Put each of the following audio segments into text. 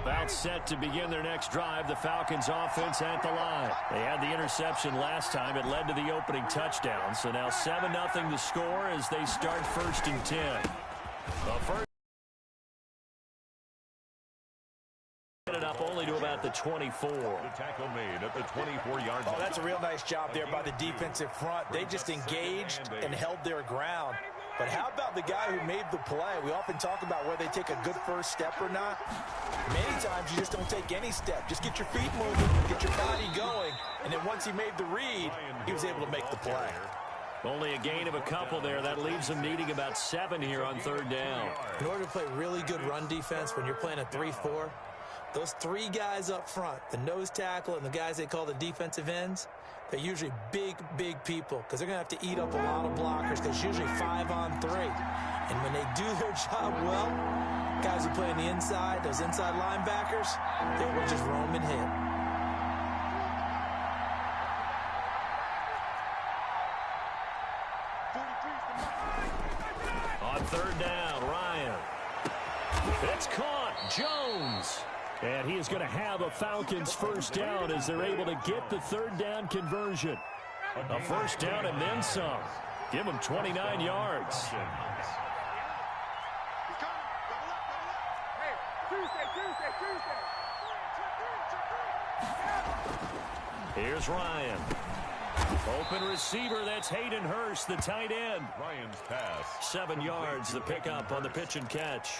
About set to begin their next drive, the Falcons offense at the line. They had the interception last time. It led to the opening touchdown. So now 7-0 the score as they start 1st and 10. The first it up only to about the 24. The tackle made at the 24-yard line. Oh, that's a real nice job there by the defensive front. They just engaged and held their ground. But how about the guy who made the play? We often talk about whether they take a good first step or not. Many times you just don't take any step. Just get your feet moving, get your body going. And then once he made the read, he was able to make the play. Only a gain of a couple there. That leaves them needing about 7 here on 3rd down. In order to play really good run defense when you're playing a 3-4, those 3 guys up front, the nose tackle and the guys they call the defensive ends, they're usually big, big people because they're going to have to eat up a lot of blockers because it's usually 5-on-3. And when they do their job well, guys who play on the inside, those inside linebackers, they will just roam and hit. On 3rd down, Ryan. It's caught. Jones. And he is going to have a Falcons 1st down as they're able to get the 3rd down conversion. A 1st down and then some. Give them 29 yards. Here's Ryan. Open receiver, that's Hayden Hurst, the tight end. Ryan's pass. 7 yards, the pickup on the pitch and catch.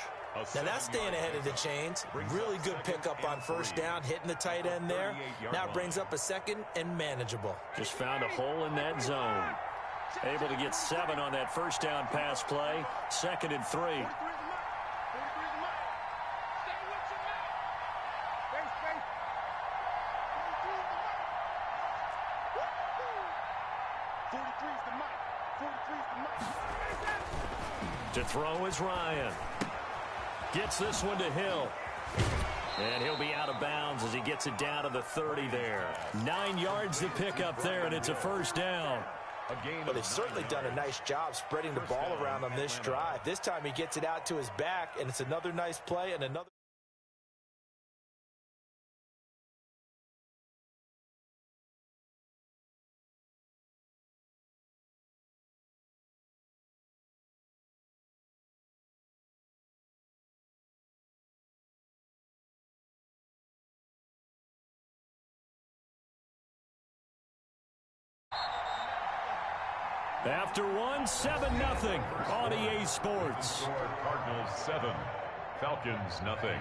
Now that's staying ahead of the chains. Really good pickup on 1st down, hitting the tight end there. Now it brings up a 2nd and manageable. Just found a hole in that zone. Able to get 7 on that 1st down pass play. 2nd and 3. To throw is Ryan. Gets this one to Hill. And he'll be out of bounds as he gets it down to the 30 there. 9 yards to pick up there, and it's a 1st down. Well, they've certainly done a nice job spreading the ball around on this drive. This time he gets it out to his back, and it's another nice play and another. After 7-0 on EA Sports. Cardinals 7, Falcons nothing.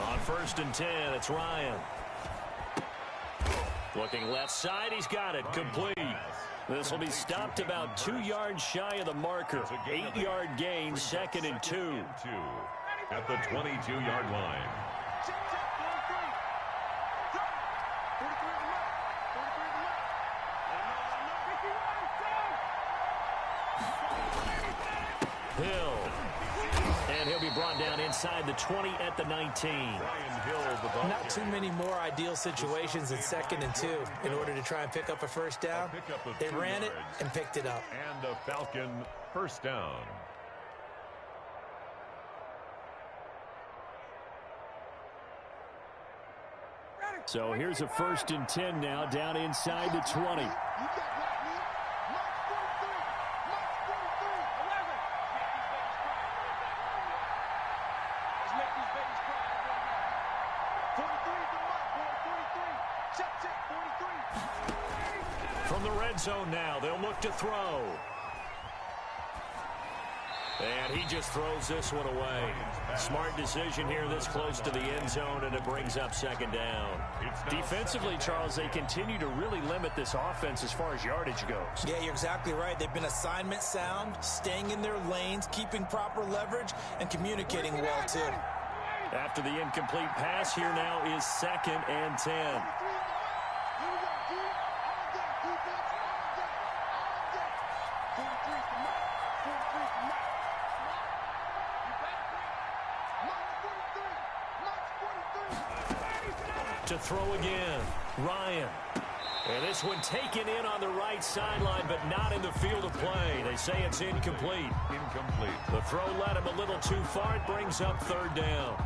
On 1st and 10, it's Ryan. Looking left side, he's got it, complete. This will be stopped about 2 yards shy of the marker. 8-yard gain, 2nd and 2. At the 22-yard line. Hill. And he'll be brought down inside the 20 at the 19. Not too many more ideal situations in 2nd and 2 in order to try and pick up a 1st down. They ran it and picked it up. And a Falcon 1st down. So here's a 1st and 10 now, down inside the 20. From the red zone now, they'll look to throw. And he just throws this one away. Smart decision here this close to the end zone, and it brings up second down. Defensively, Charles, they continue to really limit this offense as far as yardage goes. Yeah, you're exactly right. They've been assignment sound, staying in their lanes, keeping proper leverage, and communicating well, too. After the incomplete pass, here now is 2nd and 10. To throw again, Ryan. And this one taken in on the right sideline, but not in the field of play. They say it's incomplete. Incomplete. The throw led him a little too far. It brings up 3rd down.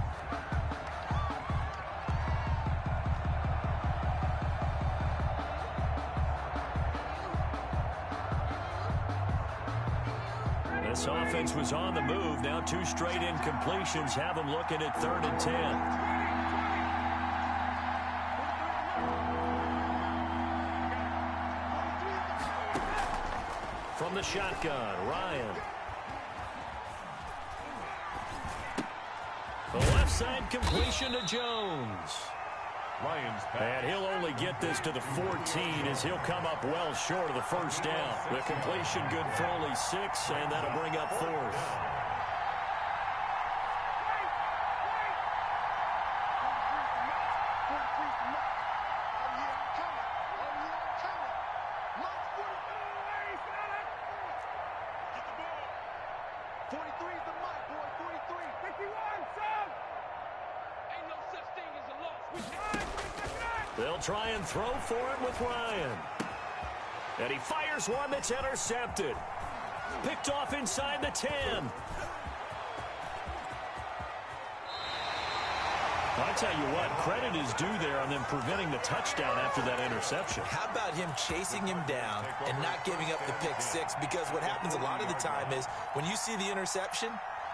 This offense was on the move. Now 2 straight incompletions have them looking at 3rd and 10. From the shotgun, Ryan. The left side completion to Jones. Ryan's pass. And he'll only get this to the 14 as he'll come up well short of the 1st down. The completion good for only 6, and that'll bring up 4th. They'll try and throw for it with Ryan. And he fires one that's intercepted. Picked off inside the 10. I tell you what, credit is due there on them preventing the touchdown after that interception. How about him chasing him down and not giving up the pick 6? Because what happens a lot of the time is when you see the interception,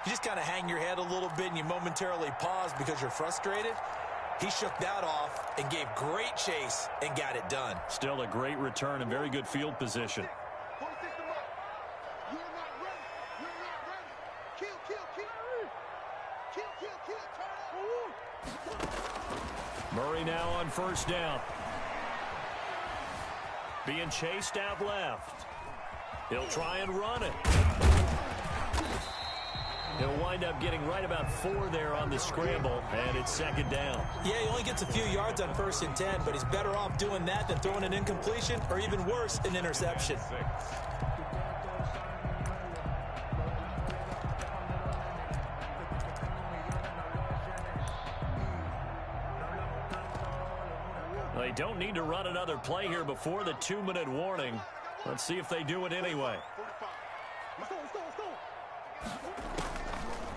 you just kind of hang your head a little bit and you momentarily pause because you're frustrated. He shook that off and gave great chase and got it done. Still a great return and very good field position. Murray now on 1st down. Being chased out left. He'll try and run it. He'll wind up getting right about 4 there on the scramble, and it's 2nd down. Yeah, he only gets a few yards on 1st and 10, but he's better off doing that than throwing an incompletion or even worse, an interception. They don't need to run another play here before the 2-minute warning. Let's see if they do it anyway.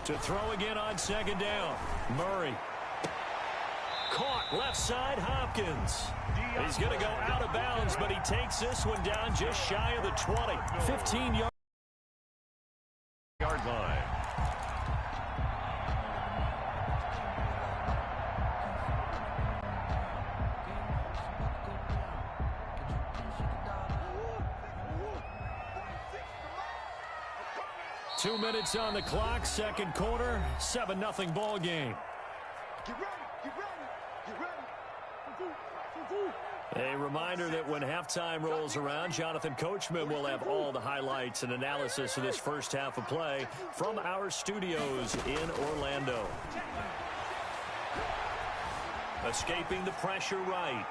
To throw again on 2nd down. Murray. Caught left side, Hopkins. He's going to go out of bounds, but he takes this one down just shy of the 20. 15-yard line. Two minutes on the clock, 2nd quarter, 7-0 ball game. A reminder that when halftime rolls around, Jonathan Coachman will have all the highlights and analysis of this first half of play from our studios in Orlando. Escaping the pressure right.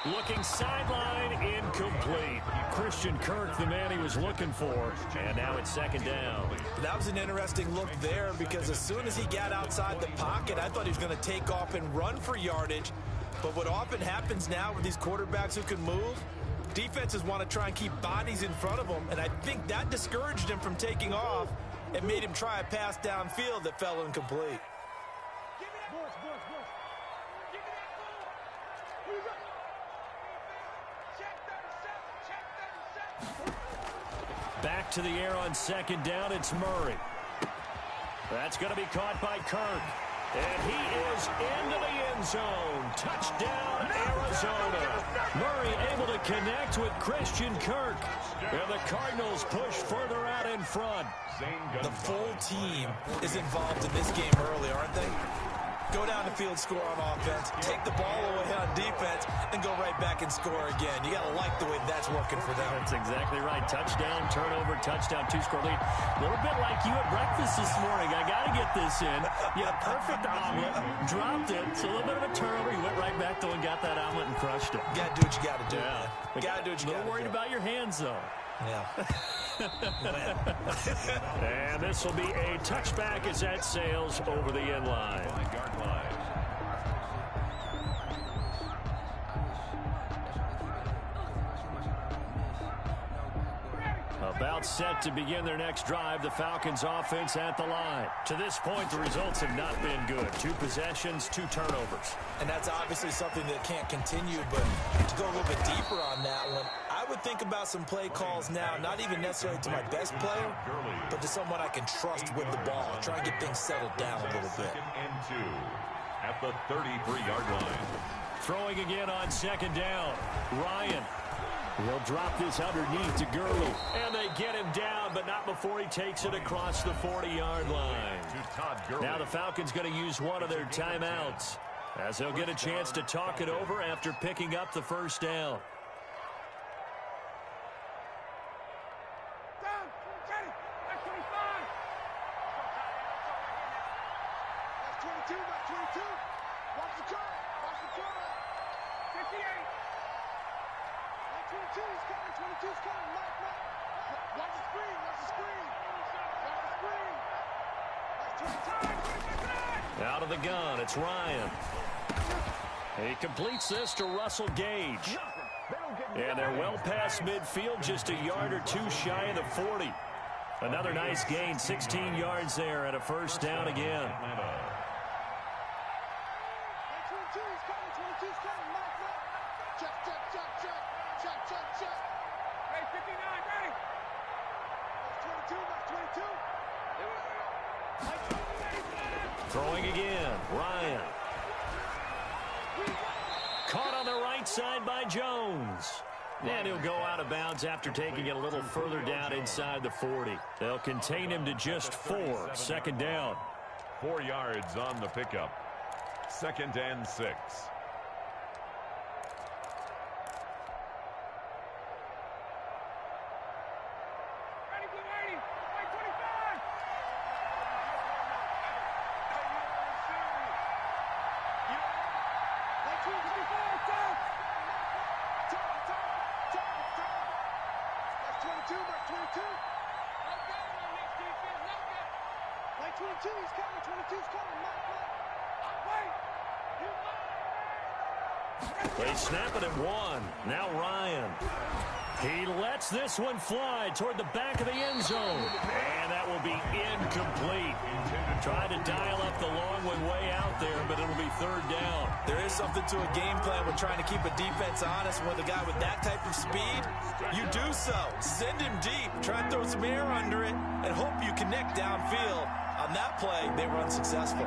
Looking sideline, incomplete. Christian Kirk, the man he was looking for, and now it's 2nd down. That was an interesting look there because as soon as he got outside the pocket, I thought he was going to take off and run for yardage. But what often happens now with these quarterbacks who can move, defenses want to try and keep bodies in front of them, and I think that discouraged him from taking off and made him try a pass downfield that fell incomplete. Back to the air on 2nd down, it's Murray. That's going to be caught by Kirk. And he is into the end zone. Touchdown, Arizona. Arizona. Murray able to connect with Christian Kirk. And the Cardinals push further out in front. The full team is involved in this game early, aren't they? Go down the field, score on offense, take the ball away on defense, and go right back and score again. You got to like the way that's working for them. That's exactly right. Touchdown, turnover, touchdown, two-score lead. A little bit like you at breakfast this morning. I got to get this in. Yeah, perfect omelet. Dropped it. It's a little bit of a turnover. You went right back, though, and got that omelet and crushed it. You got to do what you got to do, Yeah. man. Got to do what you got to do. A little worried about your hands, though. Yeah. And this will be a touchback as that sails over the end line. 5-yard line. About set to begin their next drive, the Falcons offense at the line. To this point, the results have not been good. 2 possessions, 2 turnovers. And that's obviously something that can't continue, but to go a little bit deeper on that one, I would think about some play calls now, not even necessarily to my best player, but to someone I can trust with the ball. Try and get things settled down a little bit. 2nd and 2 at the 33-yard line. Throwing again on 2nd down. Ryan. He'll drop this underneath to Gurley. And they get him down, but not before he takes it across the 40-yard line. Now the Falcons going to use one of their timeouts, as they'll get a chance to talk it over after picking up the first down. Out of the gun, it's Ryan. He completes this to Russell Gage. And they're well past midfield, just a yard or 2 shy of the 40. Another nice gain, 16 yards there, and a first down again. Throwing again, Ryan. Caught on the right side by Jones. And he'll go out of bounds after taking it a little further down inside the 40. They'll contain him to just 4. 2nd down. 4 yards on the pickup. 2nd and 6. They snap it at 1. Now Ryan. He lets this one fly toward the back of the end zone. And that will be incomplete. Tried to dial up the long one way out there, but it'll be 3rd down. There is something to a game plan with trying to keep a defense honest. With a guy with that type of speed, you do so. Send him deep. Try and throw some air under it and hope you connect downfield. On that play, they were unsuccessful.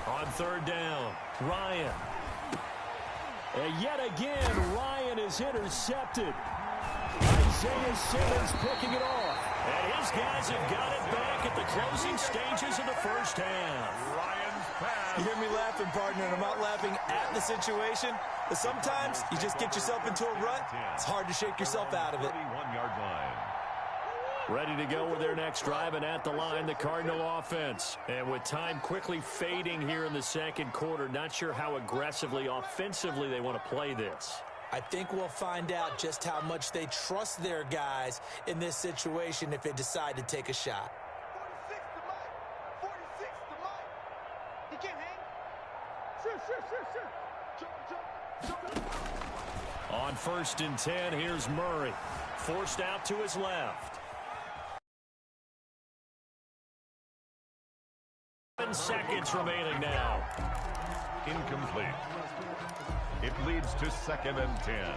On 3rd down, Ryan. And yet again, Ryan is intercepted. Isaiah Simmons picking it off. And his guys have got it back at the closing stages of the first half. Ryan's pass. You hear me laughing, partner, and I'm not laughing at the situation, but sometimes you just get yourself into a rut. It's hard to shake yourself out of it. 31-yard line. Ready to go with their next drive, and at the line, the Cardinal offense. And with time quickly fading here in the 2nd quarter, not sure how aggressively, offensively they want to play this. I think we'll find out just how much they trust their guys in this situation if they decide to take a shot. 46 to Mike. He can't hang. Sure. On 1st and 10, here's Murray. Forced out to his left. 7 seconds remaining now. Incomplete. It leads to 2nd and 10.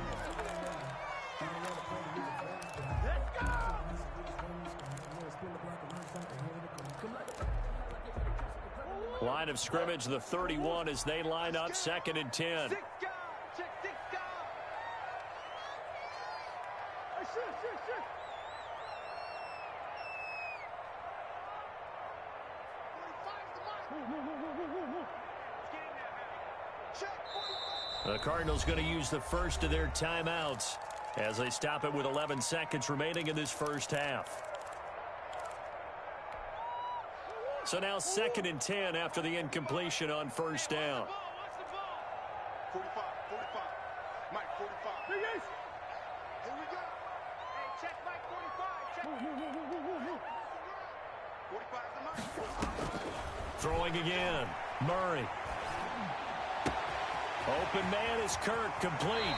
Line of scrimmage, the 31 as they line up 2nd and 10. 6 guys. Check 6 guys. Hey, shit. 45's the mic. Check 45. The Cardinals going to use the first of their timeouts as they stop it with 11 seconds remaining in this first half. So now 2nd and 10 after the incompletion on first down. 45. Mike, 45. Here we go. Hey, check Mike 45. Check. 45's the mic. Throwing again. Murray. Open man is Kirk, complete.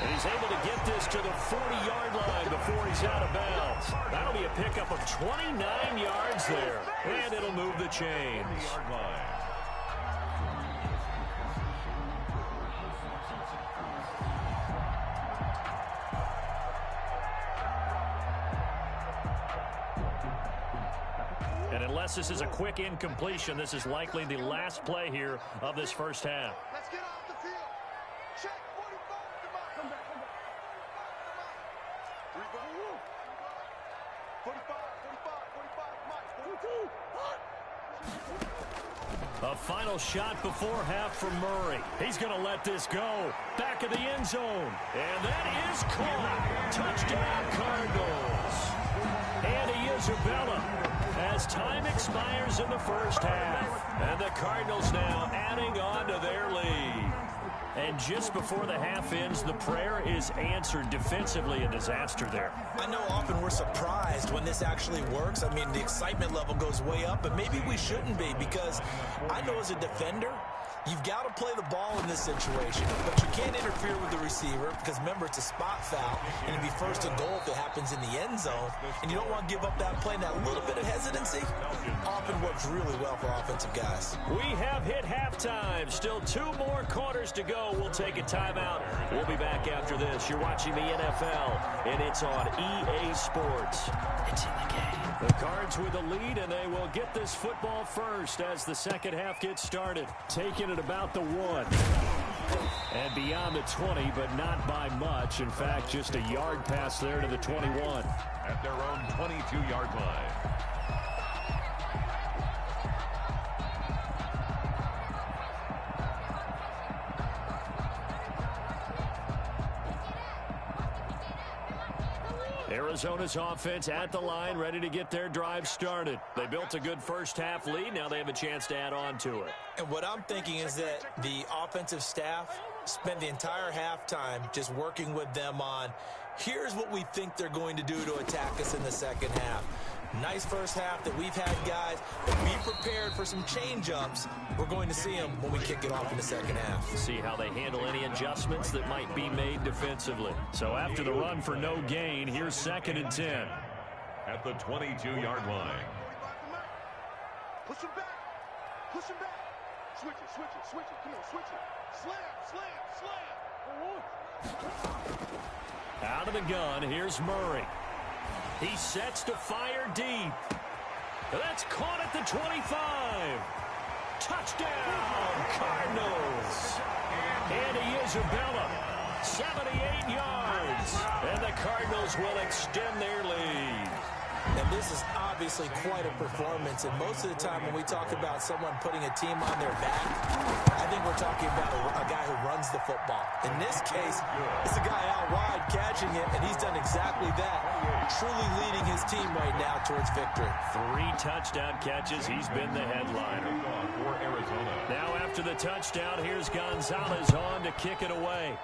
And he's able to get this to the 40-yard line before he's out of bounds. That'll be a pickup of 29 yards there. And it'll move the chains. 40-yard line. And unless this is a quick incompletion, this is likely the last play here of this first half. Let's get off the field. Check 45. Come back. 45. Mike. 42. A final shot before half from Murray. He's going to let this go. Back of the end zone. And that is caught. Touchdown Cardinals. Andy Isabella as time expires in the first half. And the Cardinals now adding on to their lead. And just before the half ends, the prayer is answered. Defensively, a disaster there. I know often we're surprised when this actually works. I mean, the excitement level goes way up, but maybe we shouldn't be, because I know as a defender, you've got to play the ball in this situation, but you can't interfere with the receiver because, remember, it's a spot foul, and it'd be first and goal if it happens in the end zone, and you don't want to give up that play. And that little bit of hesitancy often works really well for offensive guys. We have hit halftime. Still 2 more quarters to go. We'll take a timeout. We'll be back after this. You're watching the NFL, and it's on EA Sports. It's in the game. The Cards with the lead, and they will get this football first as the second half gets started. Taking it about the 1. And beyond the 20, but not by much. In fact, just a yard pass there to the 21. At their own 22-yard line. Arizona's offense at the line, ready to get their drive started. They built a good first half lead. Now they have a chance to add on to it. And what I'm thinking is that the offensive staff spent the entire halftime just working with them on, here's what we think they're going to do to attack us in the second half. Nice first half that we've had, guys, but be prepared for some change-ups. We're going to see them when we kick it off in the second half. See how they handle any adjustments that might be made defensively. So after the run for no gain, here's 2nd and 10. At the 22-yard line. Push him back. Switch it. Come on, switch it. Slam. Out of the gun, here's Murray. He sets to fire deep. That's caught at the 25. Touchdown, Cardinals. Andy Isabella, 78 yards. And the Cardinals will extend their lead. And this is obviously quite a performance. And most of the time when we talk about someone putting a team on their back, I think we're talking about a guy who runs the football. In this case, it's a guy out wide catching it, and he's done exactly that, truly leading his team right now towards victory. 3 touchdown catches. He's been the headliner. For Arizona. Now after the touchdown, here's Gonzalez on to kick it away.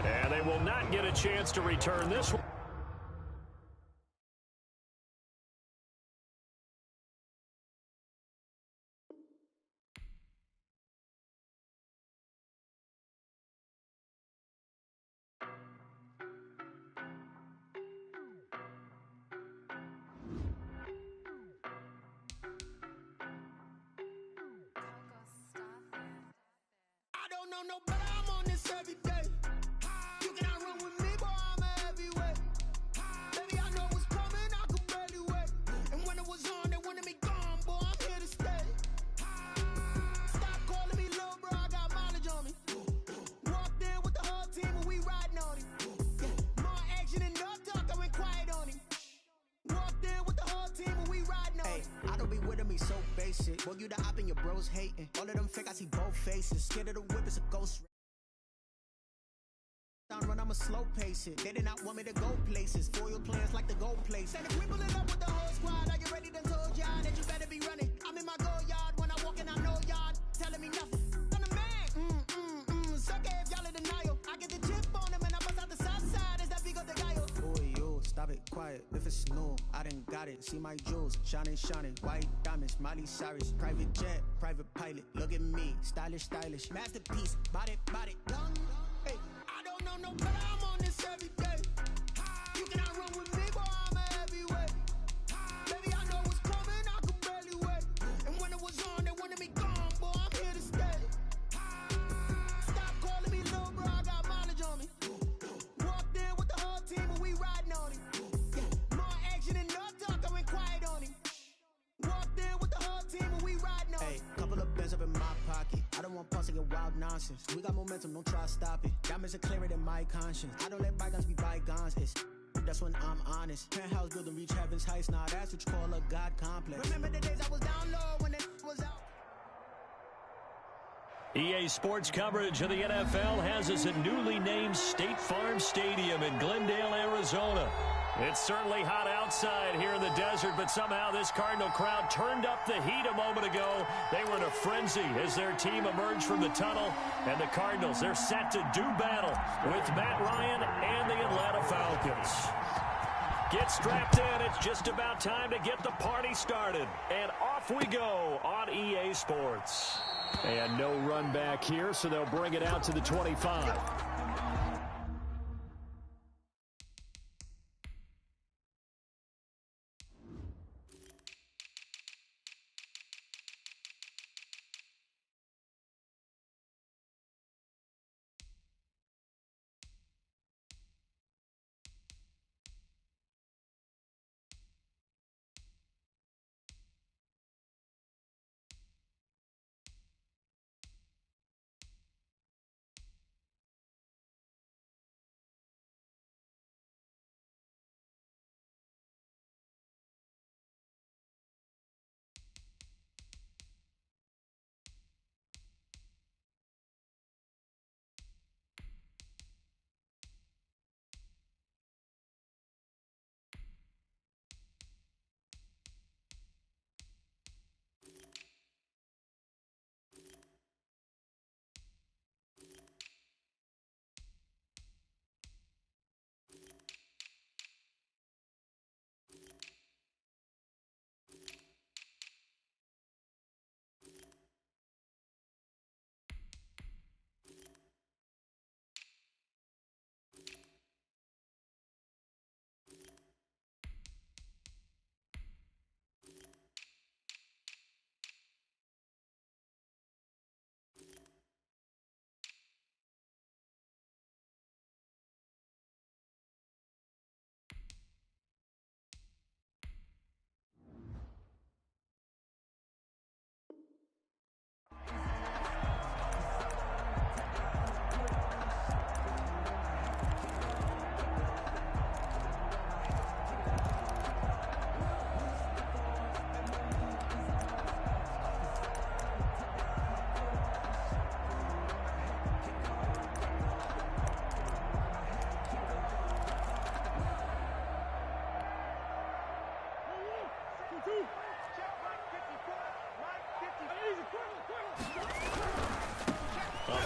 And they will not get a chance to return this one. I don't know no better, I'm on this every day. You cannot run with me, boy, I'm a heavyweight. Baby, I know what's coming, I could barely wait. And when it was on, they wanted it. Boy, you the op and your bros hating. All of them fake, I see both faces. Scared of the whip, it's a ghost. Run, I'ma slow pace it. They did not want me to go places. Foil players like the gold place. And if we pulling up with the whole squad, are you ready to told y'all that you better be running? I'm in my go yard when I walk in, I know y'all telling me nothing. I'm the man. Suck it if y'all in denial. I get the chip on them and I bust out the south side. Is that big of the guy? Boy, yo, stop it, quiet. If it's new, I done got it. See my jewels, shining, white diamonds, Miley Cyrus, private jet, private pilot. Look at me, stylish, masterpiece, body, done. Hey, I don't know no better. I'm on this every day. You cannot run with me, boy. I'm a heavyweight. Baby, I know what's coming. I can barely wait. And when it was on, they wanted me gone, boy. I'm here to stay. Stop calling me little bro. I got mileage on me. Walked in with the whole team and we riding on him. Yeah, more action and no talk. I went quiet on him. Walked in with the whole team and we riding on him. Hey, couple of bins up in my pocket. I don't want pulse to get wild nonsense. We got momentum, don't try to stop it. Diamonds are clearer than my conscience. I don't let bygones be bygones. That's when I'm honest. Penthouse building, reach heaven's heights. Now that's what you call a God complex. Remember the days I was down low when it was out. EA Sports coverage of the NFL has us at newly named State Farm Stadium in Glendale, Arizona. It's certainly hot outside here in the desert, but somehow this Cardinal crowd turned up the heat a moment ago. They were in a frenzy as their team emerged from the tunnel, and the Cardinals, they're set to do battle with Matt Ryan and the Atlanta Falcons. Get strapped in. It's just about time to get the party started. And off we go on EA Sports. And no run back here, so they'll bring it out to the 25.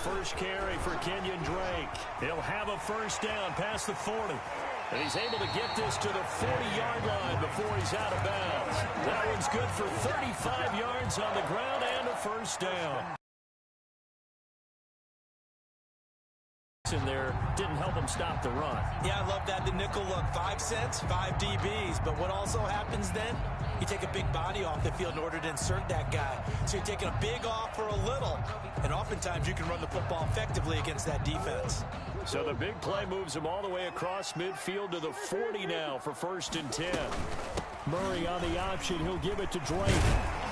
First carry for Kenyon Drake. He'll have a first down past the 40. And he's able to get this to the 40-yard line before he's out of bounds. That one's good for 35 yards on the ground and a first down. In there didn't help him stop the run. Yeah, I love that. The nickel look, 5 cents, 5 DBs. But what also happens then, you take a big body off the field in order to insert that guy. So you're taking a big off for a little. And oftentimes you can run the football effectively against that defense. So the big play moves him all the way across midfield to the 40 now for 1st and 10. Murray on the option. He'll give it to Drake.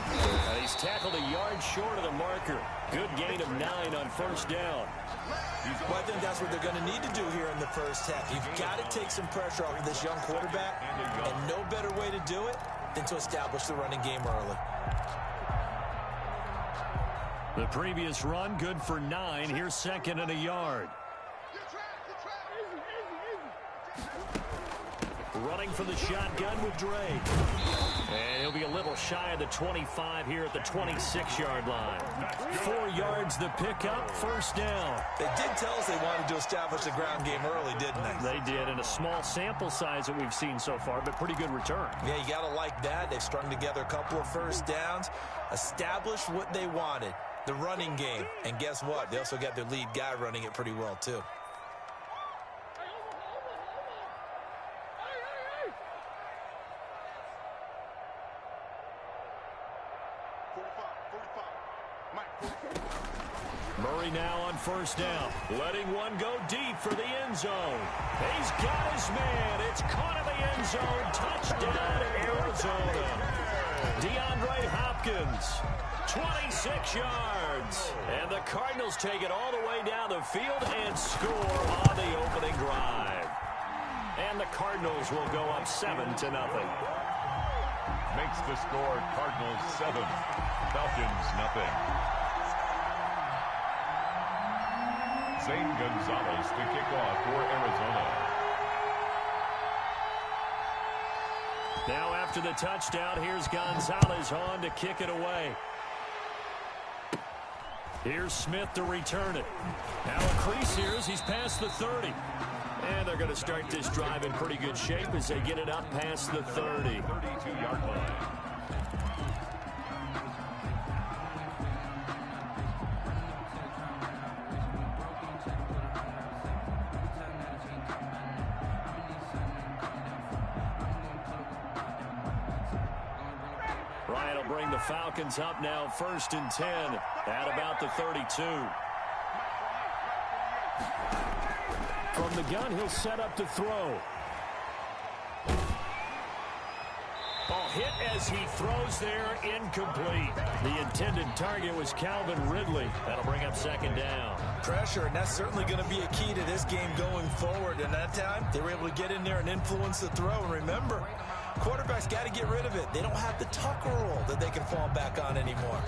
And he's tackled a yard short of the marker. Good gain of 9 on first down. Well, I think that's what they're going to need to do here in the first half. You've got to take some pressure off of this young quarterback, and no better way to do it than to establish the running game early. The previous run, good for 9. Here's second and a yard. Running for the shotgun with Drake. And he'll be a little shy of the 25 here at the 26-yard line. 4 yards the pickup, first down. They did tell us they wanted to establish the ground game early, didn't they? They did, in a small sample size that we've seen so far, but pretty good return. Yeah, you got to like that. They've strung together a couple of first downs, established what they wanted, the running game. And guess what? They also got their lead guy running it pretty well, too. Murray now on first down, letting one go deep for the end zone. He's got his man. It's caught in the end zone. Touchdown, Arizona. DeAndre Hopkins, 26 yards. And the Cardinals take it all the way down the field and score on the opening drive. And the Cardinals will go up 7-0. Makes the score Cardinals 7, Falcons nothing. Zane Gonzalez to kick off for Arizona. Now after the touchdown, here's Gonzalez on to kick it away. Here's Smith to return it. Now a crease here as he's past the 30. And they're going to start this drive in pretty good shape as they get it up past the 30. 32-yard line. Ryan will bring the Falcons up now, 1st and 10 at about the 32. From the gun, he'll set up to throw. Ball hit as he throws there, incomplete. The intended target was Calvin Ridley. That'll bring up 2nd down. Pressure, and that's certainly going to be a key to this game going forward. And that time, they were able to get in there and influence the throw. And remember, quarterbacks got to get rid of it. They don't have the Tucker rule that they can fall back on anymore.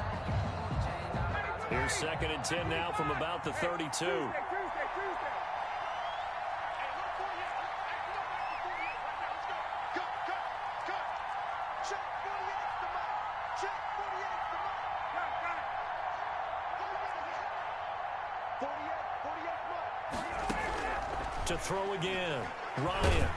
Here's 2nd and 10 now from about the 32. To throw again, Ryan.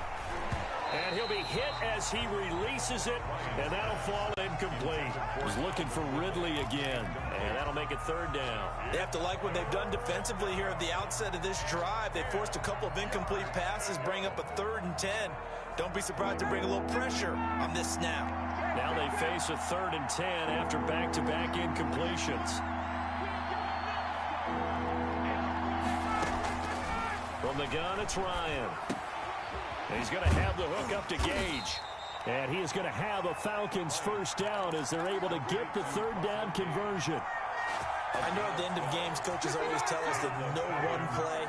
And he'll be hit as he releases it, and that'll fall incomplete. Was looking for Ridley again, and that'll make it 3rd down. They have to like what they've done defensively here at the outset of this drive. They forced a couple of incomplete passes, bring up a 3rd and 10. Don't be surprised to bring a little pressure on this snap. Now they face a 3rd and 10 after back-to-back incompletions. From the gun, it's Ryan. He's going to have the hook up to Gage. And he is going to have a Falcons 1st down as they're able to get the 3rd down conversion. I know at the end of games, coaches always tell us that no one play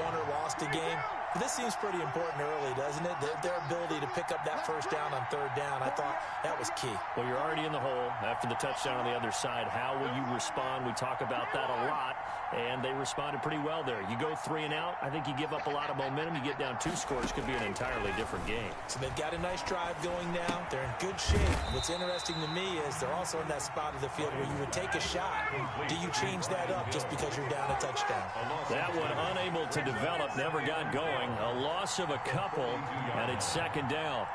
won or lost a game. But this seems pretty important early, doesn't it? Their ability to pick up that 1st down on 3rd down, I thought that was key. Well, you're already in the hole after the touchdown on the other side. How will you respond? We talk about that a lot, and they responded pretty well there. You go 3 and out, I think you give up a lot of momentum. You get down 2 scores, could be an entirely different game. So they've got a nice drive going now. They're in good shape. What's interesting to me is they're also in that spot of the field where you would take a shot. Do you change that up just because you're down a touchdown? That one unable to develop, never got going. A loss of a couple, and it's 2nd down.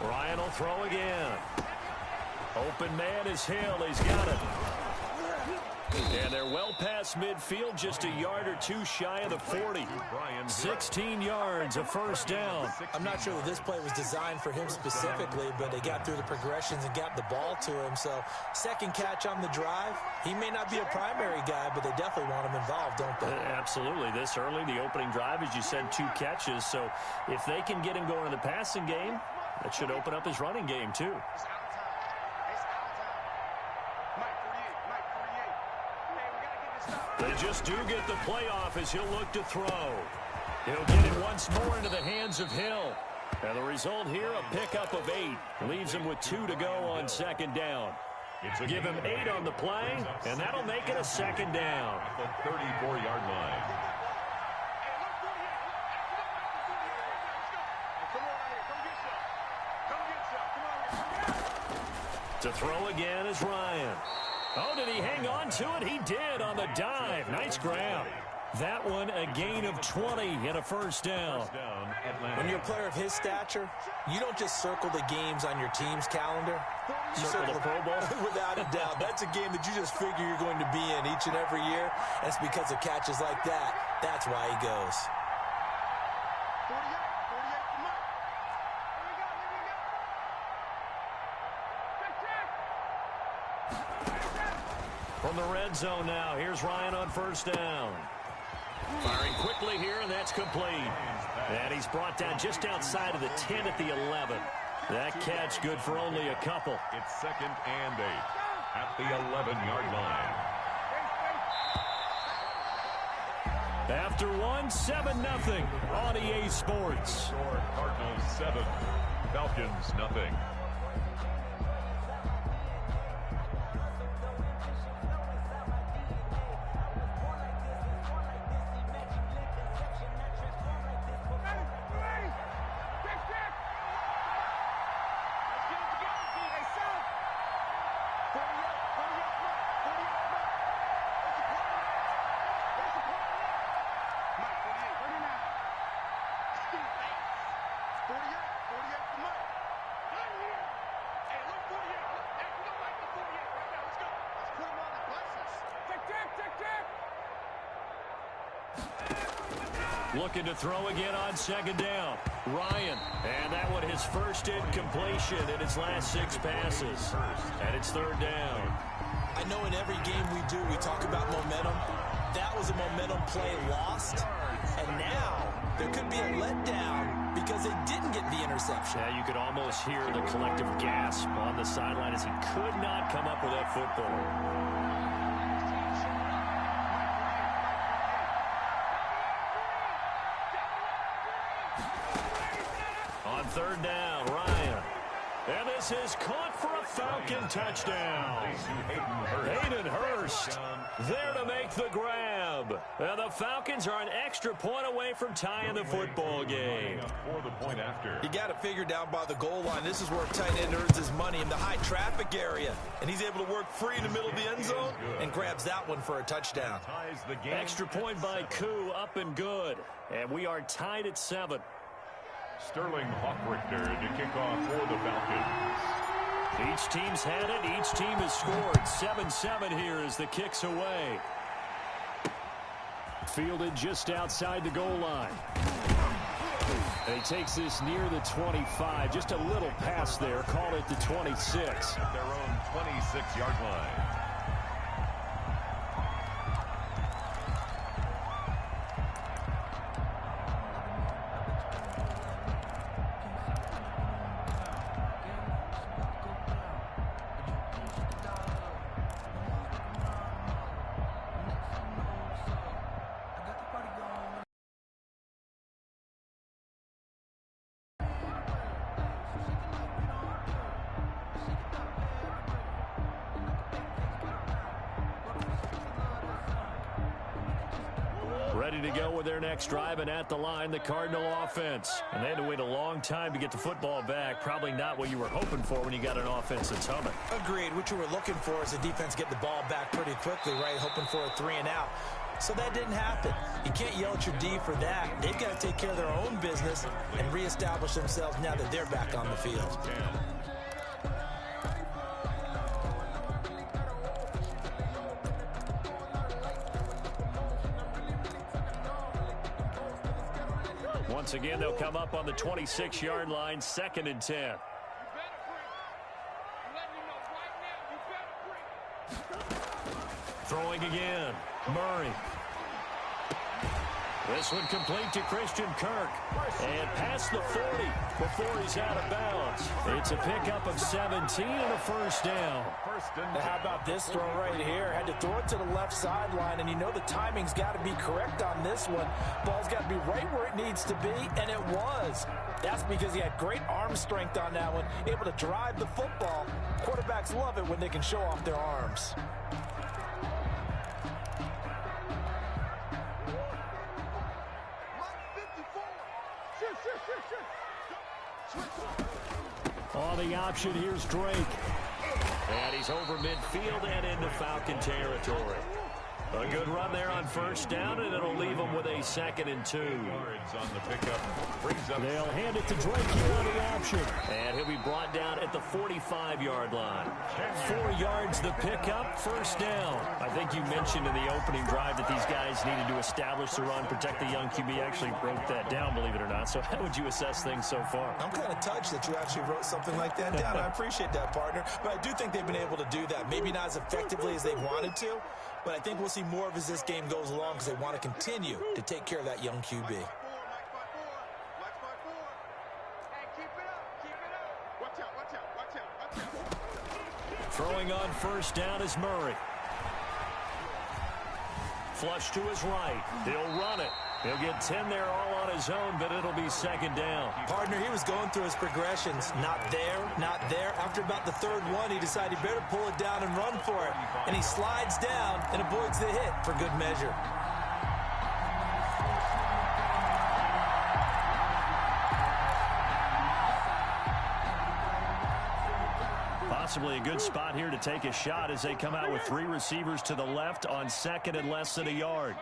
Ryan will throw again. Open man is Hill. He's got it. And they're well past midfield, just a yard or 2 shy of the 40. 16 yards, a 1st down. I'm not sure that this play was designed for him specifically, but they got through the progressions and got the ball to him. So 2nd catch on the drive. He may not be a primary guy, but they definitely want him involved, don't they? Absolutely. This early, the opening drive, as you said, 2 catches. So if they can get him going in the passing game, that should open up his running game too. They just do get the playoff as he'll look to throw. He'll get it once more into the hands of Hill. And the result here, a pickup of 8. Leaves him with 2 to go on 2nd down. Give him 8 on the play, and that'll make it a second down. At the 34-yard line. To throw again is Ryan. Oh, did he hang on to it? He did on the dive. Nice grab. That one a gain of 20 and a first down. When you're a player of his stature, you don't just circle the games on your team's calendar. You Circle the Pro Bowl? Without a doubt. That's a game that you just figure you're going to be in each and every year. That's because of catches like that. That's why he goes. 48, come on. From the red zone now, here's Ryan on first down. Firing quickly here, and that's complete. And he's brought down just outside of the 10 at the 11. That catch good for only a couple. It's 2nd and 8 at the 11-yard line. After one, 7-0 on EA Sports. Cardinals 7, Falcons nothing. Looking to throw again on second down. Ryan. And that one his first incompletion in his last 6 passes. And it's 3rd down. I know in every game we do, we talk about momentum. That was a momentum play lost. And now there could be a letdown because they didn't get the interception. Yeah, you could almost hear the collective gasp on the sideline as he could not come up with that football. On 3rd down, Ryan. And this is caught for a Falcon touchdown. Hayden Hurst there to make the grab. And the Falcons are an extra point away from tying the football game. For the point after. You got to figure down by the goal line. This is where a tight end earns his money in the high traffic area. And he's able to work free in the middle of the end zone and grabs that one for a touchdown. Ties the game. Extra point by Koo, up and good. And we are tied at 7. Sterling Hawkrichter to kick off for the Falcons. Each team's had it. Each team has scored. 7-7 here as the kick's away. Fielded just outside the goal line. And he takes this near the 25. Just a little pass there. Call it the 26. At their own 26-yard line. Ready to go with their next drive, and at the line, the Cardinal offense. And they had to wait a long time to get the football back. Probably not what you were hoping for when you got an offense that's humming. Agreed. What you were looking for is the defense get the ball back pretty quickly, right? Hoping for a 3 and out. So that didn't happen. You can't yell at your D for that. They've got to take care of their own business and reestablish themselves now that they're back on the field. Once again, they'll come up on the 26-yard line, 2nd and 10. Throwing again, Murray. This one complete to Christian Kirk. And past the 40 before he's out of bounds. It's a pickup of 17 and a first down. How about this throw right here? Had to throw it to the left sideline, and you know the timing's got to be correct on this one. Ball's got to be right where it needs to be, and it was. That's because he had great arm strength on that one, able to drive the football Quarterbacks love it when they can show off their arms. On the option, here's Drake. And he's over midfield and into Falcon territory. A good run there on first down, and it'll leave them with a 2nd and 2. Yards on the pickup. Brings up. They'll hand it to Drake here on the option. And he'll be brought down at the 45-yard line. 4 yards the pickup, first down. I think you mentioned in the opening drive that these guys needed to establish the run, protect the young QB. Actually wrote that down, believe it or not. So how would you assess things so far? I'm kind of touched that you actually wrote something like that down. I appreciate that, partner. But I do think they've been able to do that. Maybe not as effectively as they wanted to, but I think we'll see more of as this game goes along because they want to continue to take care of that young QB. Throwing on first down is Murray. Flush to his right. He'll run it. He'll get 10 there all on his own, but it'll be 2nd down. Partner, he was going through his progressions. Not there, not there. After about the 3rd one, he decided he better pull it down and run for it. And he slides down and avoids the hit for good measure. Possibly a good spot here to take a shot as they come out with 3 receivers to the left on 2nd and less than a yard.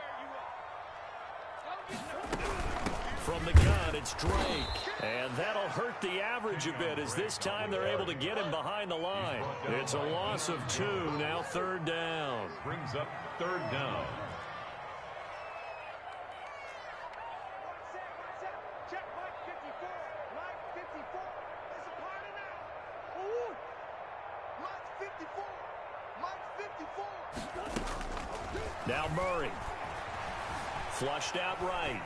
From the gun, it's Drake. And that'll hurt the average a bit as this time they're able to get him behind the line. It's a loss of 2, now 3rd down. Brings up 3rd down. Now Murray. Flushed out right.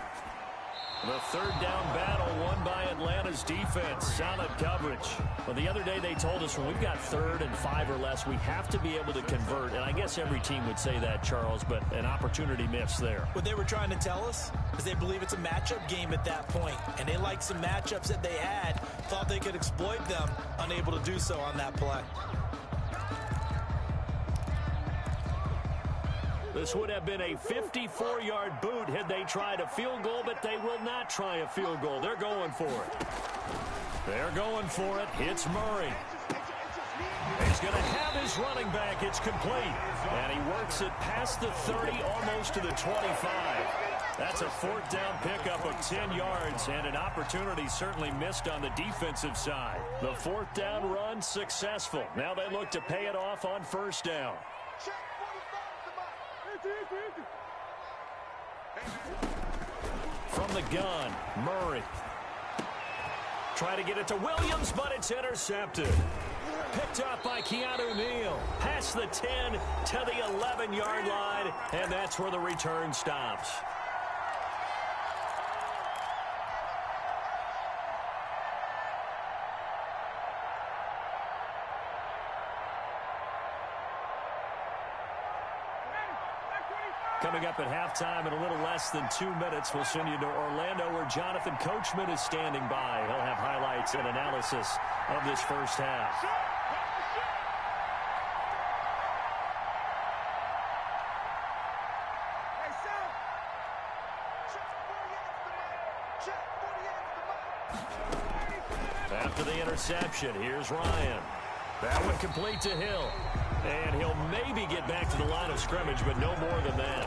The 3rd down battle won by Atlanta's defense. Solid coverage. Well, the other day they told us when we've got 3rd and 5 or less, we have to be able to convert. And I guess every team would say that, Charles, but an opportunity missed there. What they were trying to tell us is they believe it's a matchup game at that point. And they liked some matchups that they had, thought they could exploit them, unable to do so on that play. This would have been a 54-yard boot had they tried a field goal, but they will not try a field goal. They're going for it. They're going for it. It's Murray. He's going to have his running back. It's complete. And he works it past the 30, almost to the 25. That's a 4th down pickup of 10 yards, and an opportunity certainly missed on the defensive side. The 4th down run successful. Now they look to pay it off on first down. From the gun, Murray. Try to get it to Williams, but it's intercepted. Picked up by Keanu Neal. Past the 10 to the 11-yard line, and that's where the return stops. Coming up at halftime in a little less than 2 minutes, we'll send you to Orlando where Jonathan Coachman is standing by. He'll have highlights and analysis of this first half. After the interception, here's Ryan. That one complete to Hill. And he'll maybe get back to the line of scrimmage, but no more than that.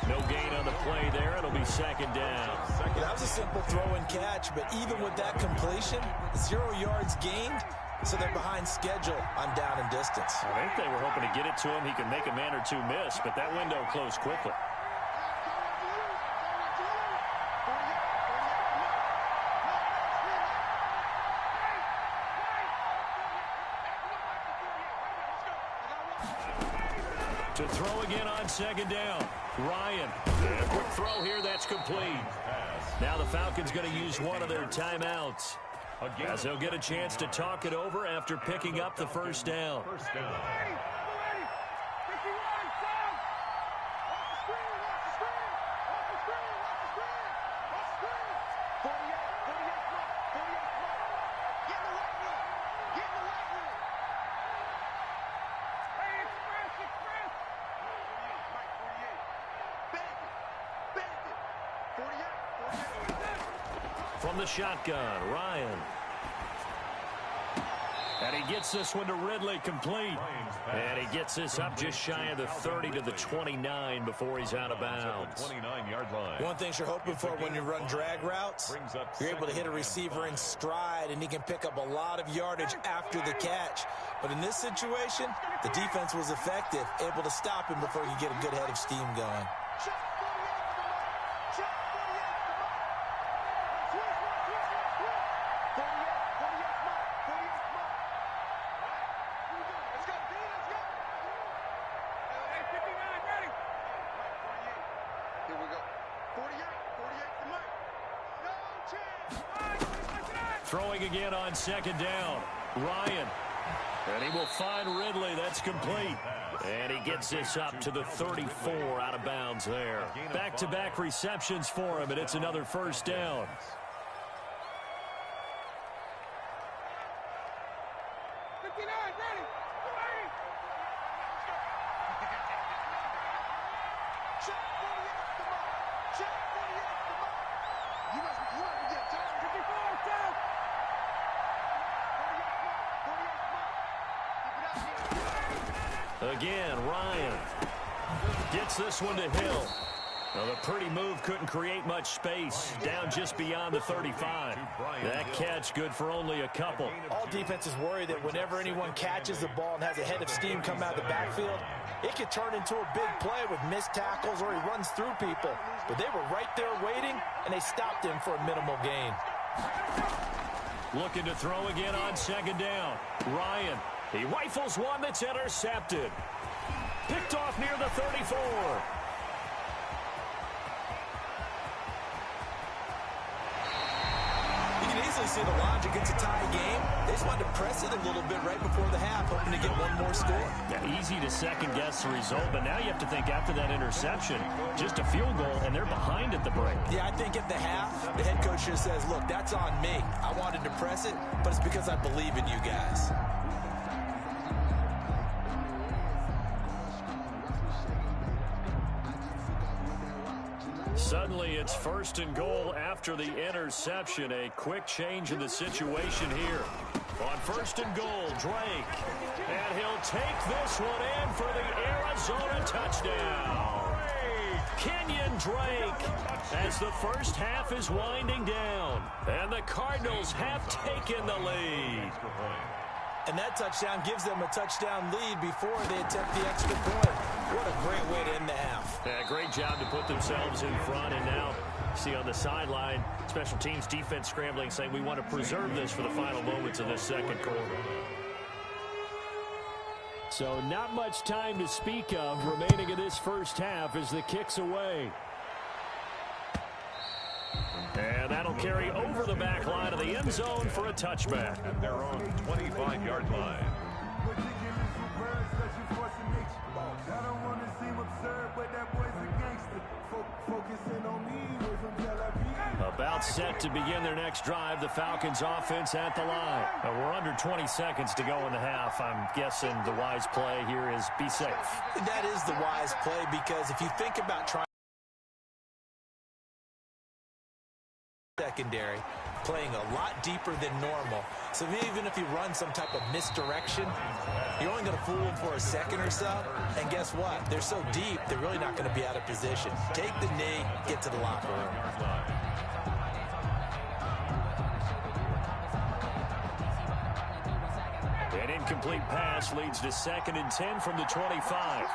No gain on the play there. It'll be 2nd down. That was a simple throw and catch, but even with that completion, 0 yards gained, so they're behind schedule on down and distance. I think they were hoping to get it to him. He could make a man or two miss, but that window closed quickly. To throw again on 2nd down. Ryan. And a quick throw here. That's complete. Now the Falcons going to use one of their timeouts, as they'll get a chance to talk it over after picking up the first down. From the shotgun, Ryan. And he gets this one to Ridley complete. And he gets this up just shy of the 30 to the 29 before he's out of bounds. 29-yard line. One thing you're hoping for when you run drag routes, you're able to hit a receiver in stride, and he can pick up a lot of yardage after the catch. But in this situation, the defense was effective, able to stop him before you get a good head of steam going. Throwing again on second down. Ryan. And he will find Ridley. That's complete. And he gets this up to the 34 out of bounds there. Back-to-back receptions for him, and it's another first down. Again, Ryan gets this one to Hill. Well, the pretty move couldn't create much space. Down just beyond the 35. That catch good for only a couple. All defenses worry that whenever anyone catches the ball and has a head of steam come out of the backfield, it could turn into a big play with missed tackles or he runs through people. But they were right there waiting, and they stopped him for a minimal gain. Looking to throw again on second down. Ryan. He rifles one that's intercepted. Picked off near the 34. You can easily see the logic. It's a tie game. They just wanted to press it a little bit right before the half, hoping to get one more score. Yeah, easy to second-guess the result, but now you have to think after that interception, just a field goal, and they're behind at the break. Yeah, I think at the half, the head coach just says, look, that's on me. I wanted to press it, but it's because I believe in you guys. Suddenly, it's first and goal after the interception. A quick change in the situation here. On first and goal, Drake. And he'll take this one in for the Arizona touchdown. Kenyon Drake as the first half is winding down. And the Cardinals have taken the lead. And that touchdown gives them a touchdown lead before they attempt the extra point. What a great way to end the half. Yeah, great job to put themselves in front. And now, see on the sideline, special teams defense scrambling, saying we want to preserve this for the final moments of this second quarter. So not much time to speak of remaining in this first half as the kick's away. And that'll carry over the back line of the end zone for a touchback. At their own 25-yard line. About set to begin their next drive, the Falcons offense at the line. We're under 20 seconds to go in the half. I'm guessing the wise play here is be safe. That is the wise play, because if you think about trying secondary, playing a lot deeper than normal. So even if you run some type of misdirection, you're only going to fool them for a second or so. And guess what? They're so deep, they're really not going to be out of position. Take the knee, get to the locker room. An incomplete pass leads to 2nd and 10 from the 25.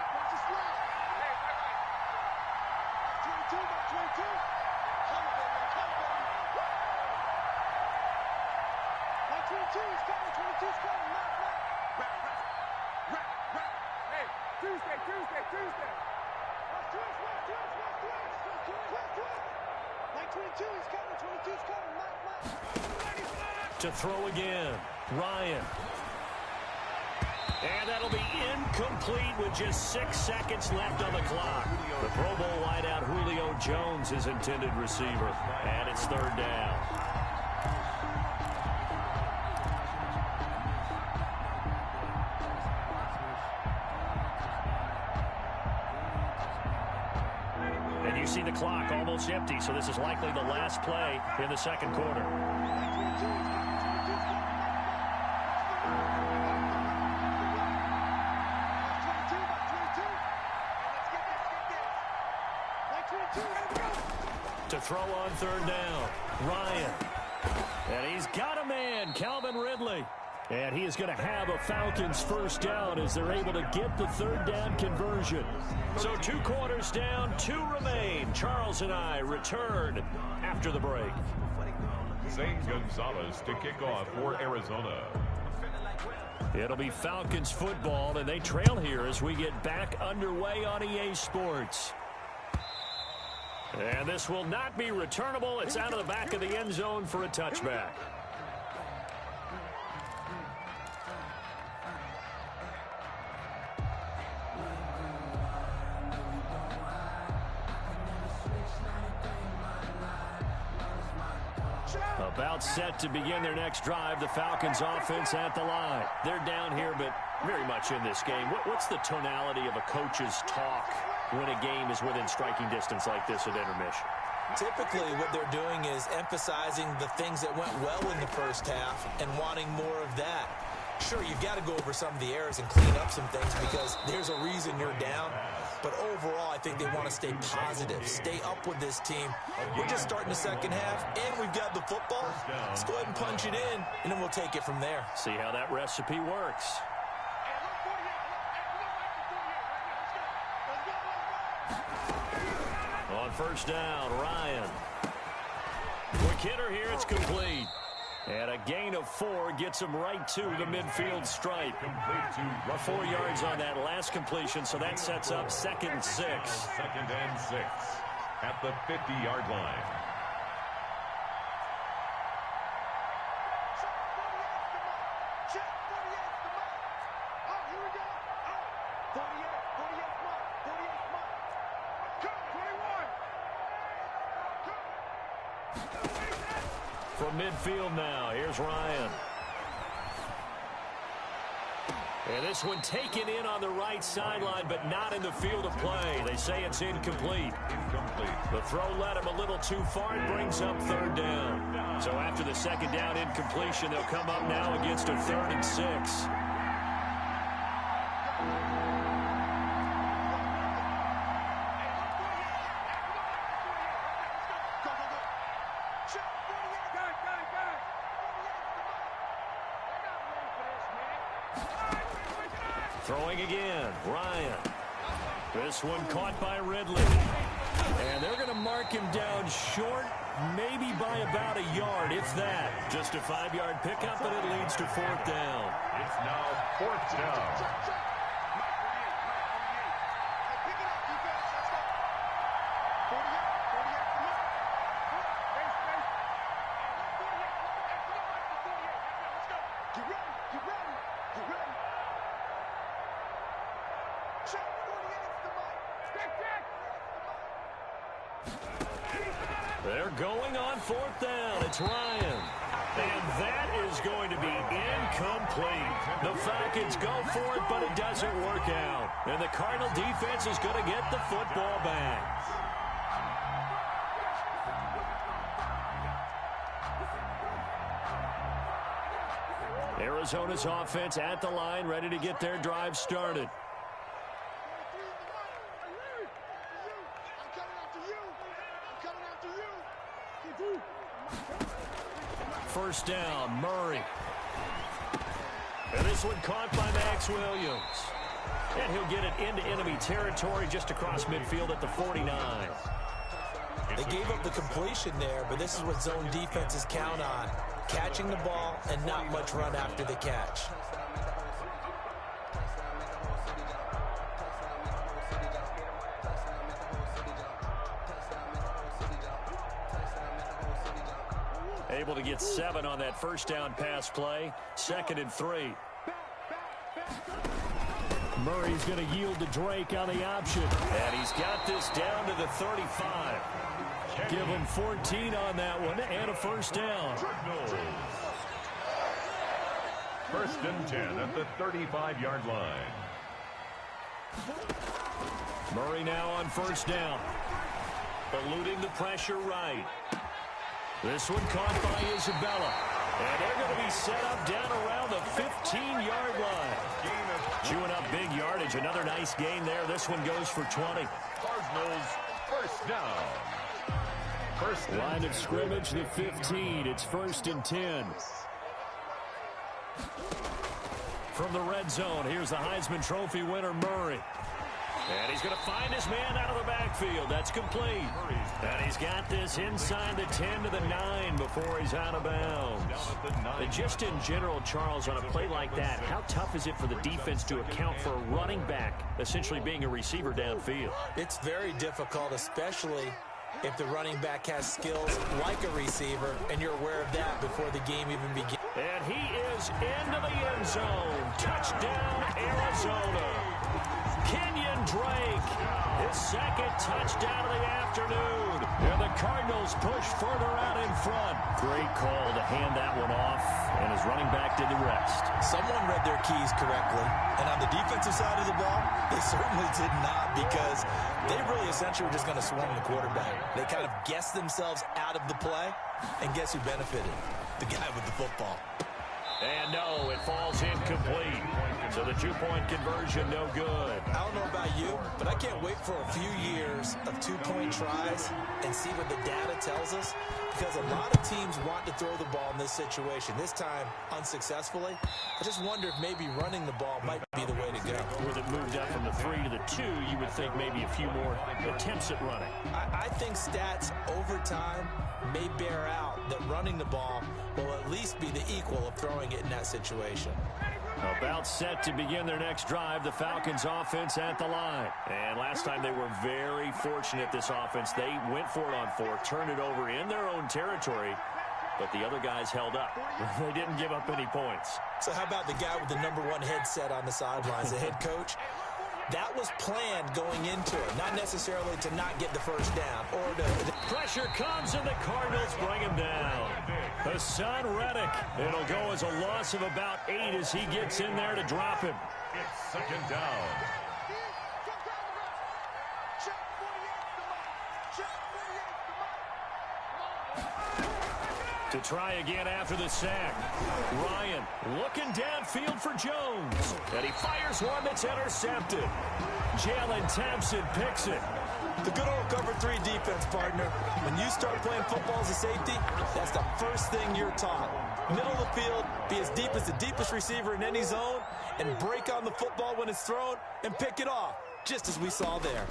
To throw again, Ryan. And that'll be incomplete with just 6 seconds left on the clock. The Pro Bowl wideout Julio Jones is intended receiver. And it's 3rd down. And you see the clock almost almost empty, so this is likely the last play in the second quarter. To throw on third down, Ryan. And he's got a man, Calvin Ridley. And he is going to have a Falcons first down as they're able to get the third down conversion. So 2 quarters down, 2 remain. Charles and I return after the break. Zane Gonzalez to kick off for Arizona. It'll be Falcons football, and they trail here as we get back underway on EA Sports. And this will not be returnable. It's out of the back of the end zone for a touchback. About set to begin their next drive, the Falcons offense at the line. They're down here, but very much in this game. What's the tonality of a coach's talk when a game is within striking distance like this at intermission? Typically, what they're doing is emphasizing the things that went well in the first half and wanting more of that. Sure, you've got to go over some of the errors and clean up some things because there's a reason you're down. But overall, I think they want to stay positive, stay up with this team. We're just starting the second half, and we've got the football. Let's go ahead and punch it in, and then we'll take it from there. See how that recipe works. On first down, Ryan. Quick hitter here, it's complete. And a gain of 4 gets him right to the midfield stripe. 4 yards on that last completion, so that sets up 2nd and 6. 2nd and 6 at the 50-yard line. From midfield now, here's Ryan. And this one taken in on the right sideline, but not in the field of play. They say it's incomplete. The throw led him a little too far. It brings up 3rd down. So after the 2nd down incompletion, they'll come up now against a 3rd and 6. Throwing again, Ryan. This one caught by Ridley. And they're going to mark him down short, maybe by about a yard, if that. Just a 5-yard pickup, and it leads to 4th down. It's now 4th down. They're going on 4th down. It's Ryan. And that is going to be incomplete. The Falcons go for it, but it doesn't work out. And the Cardinal defense is going to get the football back. Arizona's offense at the line, ready to get their drive started. First down, Murray. And this one caught by Max Williams. And he'll get it into enemy territory just across midfield at the 49. They gave up the completion there, but this is what zone defenses count on. Catching the ball and not much run after the catch. Able to get 7 on that first down pass play. 2nd and 3. Murray's going to yield to Drake on the option. And he's got this down to the 35. Give him 14 on that one and a first down. 1st and 10 at the 35-yard line. Murray now on first down. Eluding the pressure right. This one caught by Isabella. And they're going to be set up down around the 15-yard line. Chewing up big yardage. Another nice gain there. This one goes for 20. Cardinals first down. Line of scrimmage, the 15. It's 1st and 10. From the red zone, here's the Heisman Trophy winner, Murray. And he's going to find his man out of the backfield. That's complete. And he's got this inside the 10 to the 9 before he's out of bounds. And just in general, Charles, on a play like that, how tough is it for the defense to account for a running back essentially being a receiver downfield? It's very difficult, especially if the running back has skills like a receiver, and you're aware of that before the game even begins. And he is into the end zone. Touchdown, Arizona. Kenyon Drake, his second touchdown of the afternoon. And the Cardinals push further out in front. Great call to hand that one off, and his running back did the rest. Someone read their keys correctly, and on the defensive side of the ball, they certainly did not, because they really essentially were just going to swarm the quarterback. They kind of guessed themselves out of the play, and guess who benefited? The guy with the football. And no, it falls incomplete. So the two-point conversion, no good. I don't know about you, but I can't wait for a few years of two-point tries and see what the data tells us, because a lot of teams want to throw the ball in this situation. This time, unsuccessfully. I just wonder if maybe running the ball might be the way to go. With it moved up from the 3 to the 2, you would think maybe a few more attempts at running. I think stats over time may bear out that running the ball will at least be the equal of throwing it in that situation. About set to begin their next drive, the Falcons offense at the line. And last time they were very fortunate, this offense. They went for it on 4, turned it over in their own territory, but the other guys held up. They didn't give up any points. So how about the guy with the #1 headset on the sidelines, the head coach? That was planned going into it, not necessarily to not get the first down. Or to pressure comes, and the Cardinals bring him down. Hassan Reddick. It'll go as a loss of about 8 as he gets in there to drop him. It's 2nd down. To try again after the sack. Ryan looking downfield for Jones. And he fires one that's intercepted. Jalen Thompson picks it. The good old cover 3 defense, partner. When you start playing football as a safety, that's the first thing you're taught. Middle of the field, be as deep as the deepest receiver in any zone, and break on the football when it's thrown and pick it off, just as we saw there.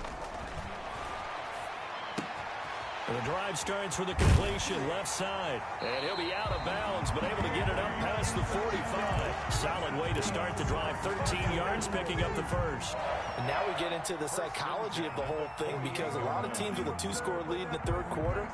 The drive starts with a completion left side. And he'll be out of bounds, but able to get it up past the 45. Solid way to start the drive. 13 yards, picking up the first. And now we get into the psychology of the whole thing, because a lot of teams with a 2-score lead in the 3rd quarter,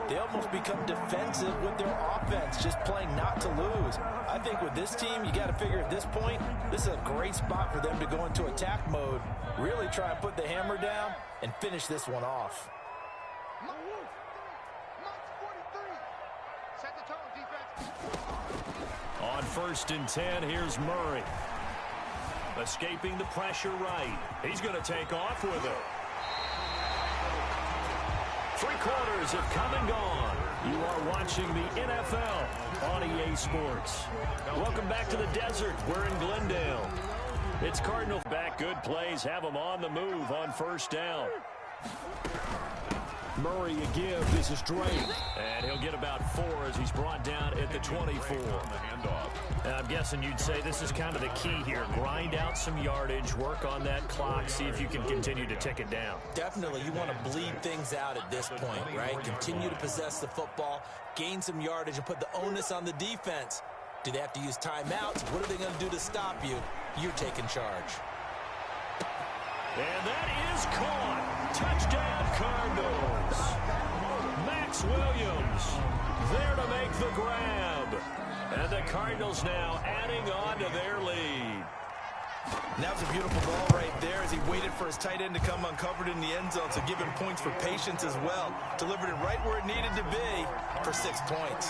they almost become defensive with their offense, just playing not to lose. I think with this team, you got to figure at this point, this is a great spot for them to go into attack mode, really try and put the hammer down and finish this one off. On 1st and 10, here's Murray. Escaping the pressure right. He's going to take off with it. 3 quarters have come and gone. You are watching the NFL on EA Sports. Welcome back to the desert. We're in Glendale. It's Cardinal back. Good plays have them on the move on 1st down. Murray a give. This is Drake. And he'll get about 4 as he's brought down at the 24. And I'm guessing you'd say this is kind of the key here. Grind out some yardage, work on that clock, see if you can continue to tick it down. Definitely. You want to bleed things out at this point, right? Continue to possess the football, gain some yardage, and put the onus on the defense. Do they have to use timeouts? What are they going to do to stop you? You're taking charge. And that is caught. Touchdown, Cardinals. Max Williams there to make the grab. And the Cardinals now adding on to their lead. And that was a beautiful ball right there as he waited for his tight end to come uncovered in the end zone, so give him points for patience as well. Delivered it right where it needed to be for 6 points.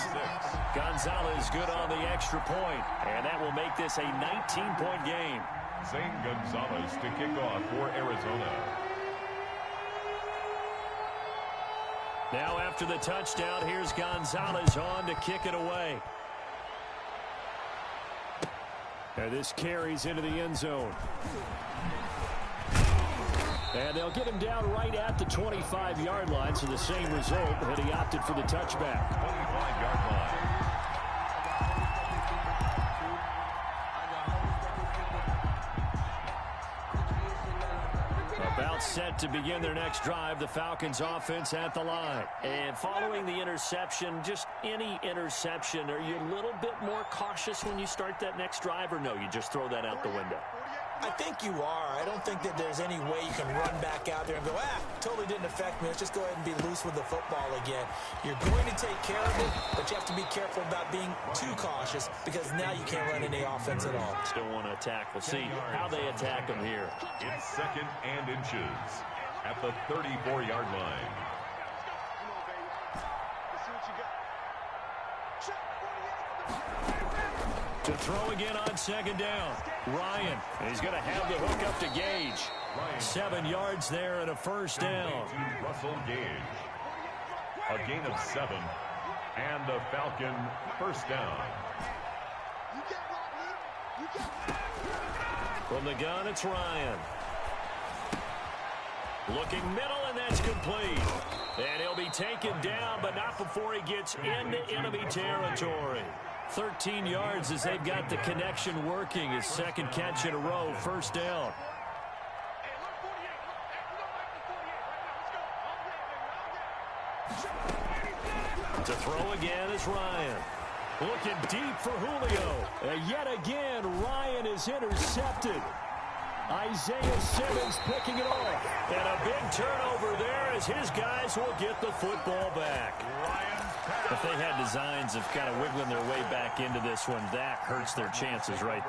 Gonzalez good on the extra point, and that will make this a 19-point game. Zane Gonzalez to kick off for Arizona. Now after the touchdown, here's Gonzalez on to kick it away. And this carries into the end zone. And they'll get him down right at the 25-yard line, so the same result, and he opted for the touchback. 25-yard line. About set to begin their next drive, the Falcons offense at the line. And following the interception, just any interception, are you a little bit more cautious when you start that next drive, or no, you just throw that out the window? I think you are. I don't think that there's any way you can run back out there and go, totally didn't affect me. Let's just go ahead and be loose with the football again. You're going to take care of it, but you have to be careful about being too cautious because now you can't run any offense at all. Still want to attack. We'll see how they attack them here. It's 2nd and inches at the 34-yard line. To throw again on 2nd down. Ryan, he's going to have the hook up to Gage. 7 yards there and a first down. Russell Gage. A gain of 7 and a Falcon first down. From the gun, it's Ryan. Looking middle, and that's complete. And he'll be taken down, but not before he gets into enemy territory. 13 yards as they've got the connection working. His second catch in a row, first down. To throw again is Ryan. Looking deep for Julio. And yet again, Ryan is intercepted. Isaiah Simmons picking it off. And a big turnover there as his guys will get the football back. If they had designs of kind of wiggling their way back into this one, that hurts their chances right